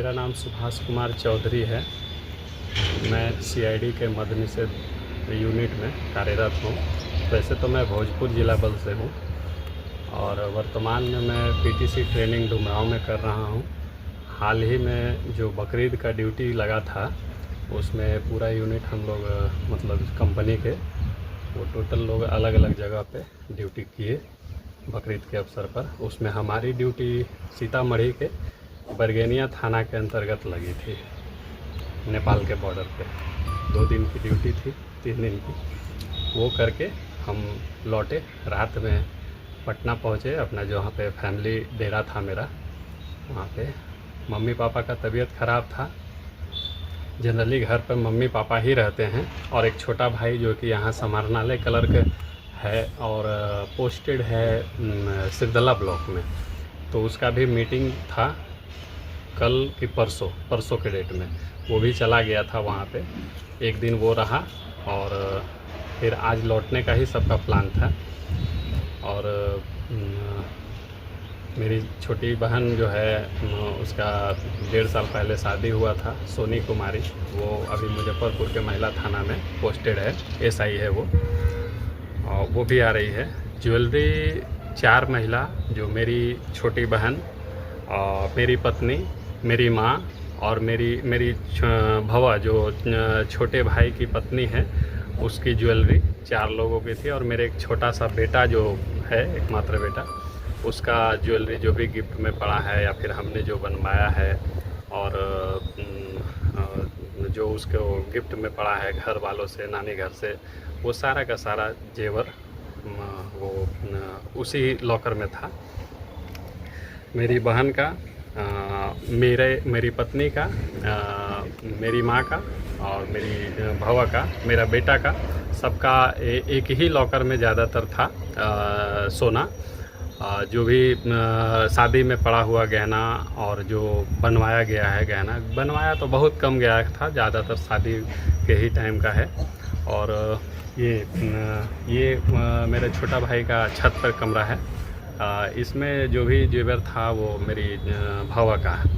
मेरा नाम सुभाष कुमार चौधरी है। मैं सीआईडी के मद्य निषेध यूनिट में कार्यरत हूँ। वैसे तो मैं भोजपुर जिला बल से हूँ और वर्तमान में मैं पीटीसी ट्रेनिंग डुमरांव में कर रहा हूँ। हाल ही में जो बकरीद का ड्यूटी लगा था उसमें पूरा यूनिट हम लोग मतलब कंपनी के वो टोटल लोग अलग अलग जगह पे ड्यूटी किए बकरीद के अवसर पर। उसमें हमारी ड्यूटी सीतामढ़ी के बरगेनिया थाना के अंतर्गत लगी थी, नेपाल के बॉर्डर पे। 2 दिन की ड्यूटी थी, 3 दिन की। वो करके हम लौटे, रात में पटना पहुँचे अपना जो वहाँ पे फैमिली डेरा था मेरा। वहाँ पे मम्मी पापा का तबीयत ख़राब था। जनरली घर पर मम्मी पापा ही रहते हैं और एक छोटा भाई जो कि यहाँ समाहरणालय क्लर्क है और पोस्टेड है सिरदला ब्लॉक में। तो उसका भी मीटिंग था कल की परसों के डेट में, वो भी चला गया था वहाँ पे। एक दिन वो रहा और फिर आज लौटने का ही सबका प्लान था। और मेरी छोटी बहन जो है उसका 1.5 साल पहले शादी हुआ था, सोनी कुमारी। वो अभी मुजफ्फरपुर के महिला थाना में पोस्टेड है, एसआई है वो, और वो भी आ रही है। ज्वेलरी 4 महिला, जो मेरी छोटी बहन, मेरी पत्नी, मेरी माँ और मेरी भवा जो छोटे भाई की पत्नी है, उसकी ज्वेलरी 4 लोगों की थी। और मेरे एक छोटा सा बेटा जो है, एकमात्र बेटा, उसका ज्वेलरी जो भी गिफ्ट में पड़ा है या फिर हमने जो बनवाया है और जो उसको गिफ्ट में पड़ा है घर वालों से, नानी घर से, वो सारा का सारा जेवर वो उसी लॉकर में था। मेरी बहन का, मेरी पत्नी का, मेरी माँ का और मेरी भवा का, मेरा बेटा का, सबका एक ही लॉकर में ज़्यादातर था सोना। जो भी शादी में पड़ा हुआ गहना और जो बनवाया गया है गहना, बनवाया तो बहुत कम गया था, ज़्यादातर शादी के ही टाइम का है। और ये मेरे छोटा भाई का छत पर कमरा है। इसमें जो भी जेवर था वो मेरी भवा का है।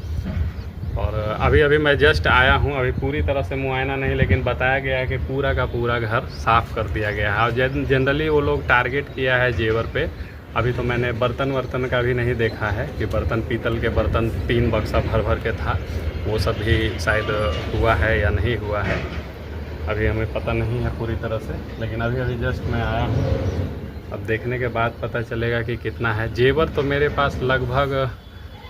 और अभी मैं जस्ट आया हूँ, अभी पूरी तरह से मुआयना नहीं, लेकिन बताया गया है कि पूरा का पूरा घर साफ़ कर दिया गया है। और जनरली वो लोग टारगेट किया है जेवर पे। अभी तो मैंने बर्तन का भी नहीं देखा है कि बर्तन, पीतल के बर्तन 3 बक्सा भर के था, वो सब भी शायद हुआ है या नहीं हुआ है, अभी हमें पता नहीं है पूरी तरह से। लेकिन अभी जस्ट मैं आया हूँ, अब देखने के बाद पता चलेगा कि कितना है। जेवर तो मेरे पास लगभग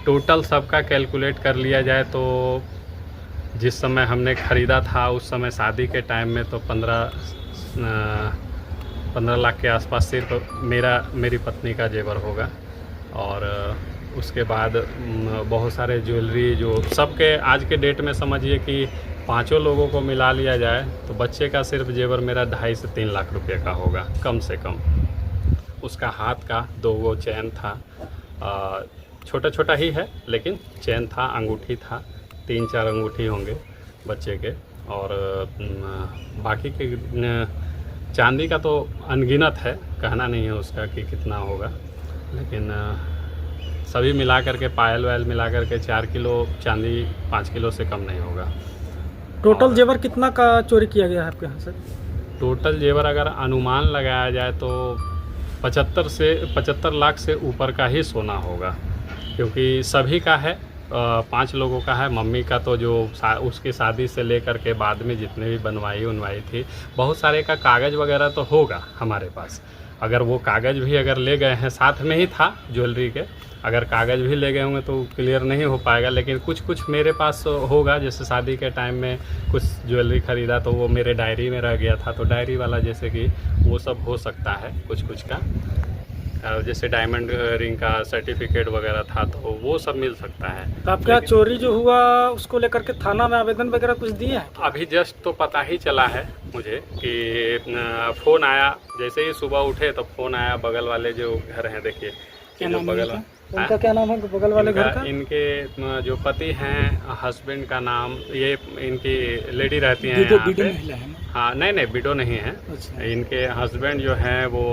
टोटल सबका कैलकुलेट कर लिया जाए तो जिस समय हमने ख़रीदा था उस समय शादी के टाइम में तो 15 लाख के आसपास सिर्फ मेरी पत्नी का जेवर होगा। और उसके बाद बहुत सारे ज्वेलरी जो सबके आज के डेट में समझिए कि 5 लोगों को मिला लिया जाए तो बच्चे का सिर्फ जेवर मेरा 2.5 से 3 लाख रुपए का होगा कम से कम। उसका हाथ का 2 चैन था, छोटा ही है लेकिन चैन था, अंगूठी था, 3-4 अंगूठी होंगे बच्चे के। और बाकी के चांदी का तो अनगिनत है, कहना नहीं है उसका कि कितना होगा, लेकिन सभी मिला करके पायल वायल मिला करके 4 किलो चांदी, 5 किलो से कम नहीं होगा। टोटल जेवर कितना का चोरी किया गया है आपके यहाँ से? टोटल जेवर अगर अनुमान लगाया जाए तो 75 लाख से ऊपर का ही सोना होगा, क्योंकि सभी का है। 5 लोगों का है। मम्मी का तो जो उसकी शादी से लेकर के बाद में जितने भी बनवाई थी, बहुत सारे का कागज़ वगैरह तो होगा हमारे पास। अगर वो कागज़ भी अगर ले गए हैं, साथ में ही था ज्वेलरी के, अगर कागज़ भी ले गए होंगे तो क्लियर नहीं हो पाएगा। लेकिन कुछ मेरे पास होगा, जैसे शादी के टाइम में कुछ ज्वेलरी ख़रीदा तो वो मेरे डायरी में रह गया था, तो डायरी वाला जैसे कि वो सब हो सकता है कुछ का। जैसे डायमंड रिंग का सर्टिफिकेट वगैरह था तो वो सब मिल सकता है। तो आपके यहाँ चोरी जो हुआ उसको लेकर के थाना में आवेदन वगैरह कुछ दिए हैं? अभी जस्ट तो पता ही चला है मुझे कि फ़ोन आया, जैसे ही सुबह उठे तो फ़ोन आया। बगल वाले जो घर हैं, देखिए क्या जो नाम बगल, उनका क्या नाम है बगल वाले घर का? इनके जो पति हैं, हस्बैंड का नाम, ये इनकी लेडी रहती हैं विडो यहाँ विडो पे। महिला है ना? हाँ, नहीं विडो नहीं है। अच्छा। इनके हस्बैंड जो हैं वो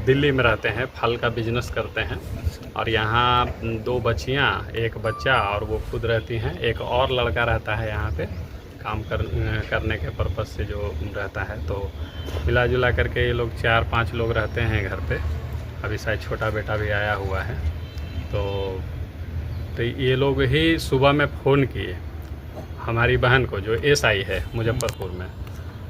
दिल्ली में रहते हैं, फल का बिजनेस करते हैं। अच्छा। और यहाँ 2 बच्चियाँ, 1 बच्चा, और वो खुद रहती हैं। एक और लड़का रहता है यहाँ पे काम करने के पर्पज़ से जो रहता है। तो मिला जुला करके ये लोग 4-5 लोग रहते हैं घर पे। अभी शायद छोटा बेटा भी आया हुआ है। तो ये लोग ही सुबह में फ़ोन किए हमारी बहन को, जो एसआई है मुजफ्फरपुर में,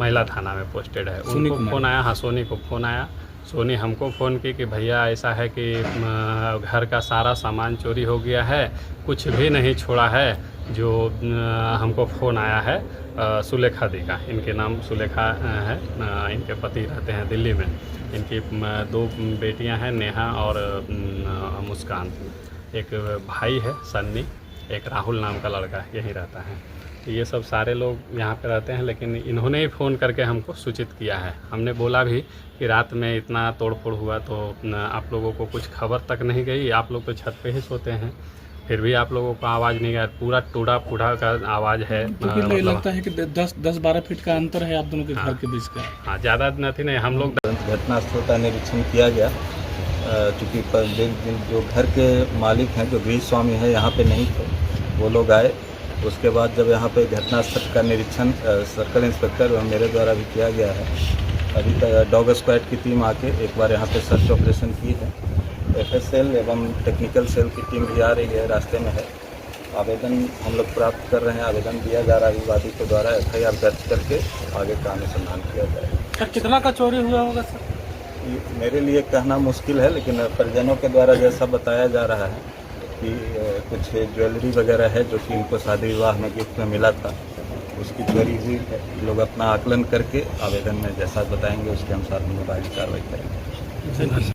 महिला थाना में पोस्टेड है। उनको फ़ोन आया। हाँ, सोनी को फ़ोन आया। सोनी हमको फ़ोन की कि भैया ऐसा है कि घर का सारा सामान चोरी हो गया है, कुछ भी नहीं छोड़ा है। जो हमको फ़ोन आया है सुलेखा दी का, इनके नाम सुलेखा है। इनके पति रहते हैं दिल्ली में। इनकी 2 बेटियां हैं, नेहा और मुस्कान। एक भाई है सन्नी, एक राहुल नाम का लड़का यहीं रहता है। तो ये सब सारे लोग यहाँ पे रहते हैं, लेकिन इन्होंने ही फ़ोन करके हमको सूचित किया है। हमने बोला भी कि रात में इतना तोड़फोड़ हुआ तो आप लोगों को कुछ खबर तक नहीं गई, आप लोग तो छत पे ही सोते हैं, फिर भी आप लोगों को आवाज़ नहीं गया। पूरा टूटा फूटा का आवाज़ है। मतलब लगता है कि 10-12 फीट का अंतर है आप दोनों के घर के बीच का। हाँ, ज़्यादा नहीं, हम लोग घटनास्थल का निरीक्षण किया गया। चूँकि जो घर के मालिक हैं, जो गृह स्वामी हैं, यहाँ पे नहीं थे, वो लोग आए। उसके बाद जब यहाँ पे घटनास्थल का निरीक्षण सर्कल इंस्पेक्टर और मेरे द्वारा भी किया गया है। अभी तक डॉग स्क्वाड की टीम आके एक बार यहाँ पे सर्च ऑपरेशन की है। FSL एवं टेक्निकल सेल की टीम भी आ रही है, रास्ते में है। आवेदन हम लोग प्राप्त कर रहे हैं, आवेदन दिया जा रहा है विवादी के द्वारा। FIR दर्ज करके आगे का अनुसंधान किया जाएगा। सर कितना का चोरी हुआ होगा सर? मेरे लिए कहना मुश्किल है, लेकिन परिजनों के द्वारा जैसा बताया जा रहा है कि कुछ ज्वेलरी वगैरह है जो कि इनको शादी विवाह में गिफ्ट में मिला था, उसकी चोरी हुई है। लोग अपना आकलन करके आवेदन में जैसा बताएंगे उसके अनुसार हम लोग आगे कार्रवाई करेंगे।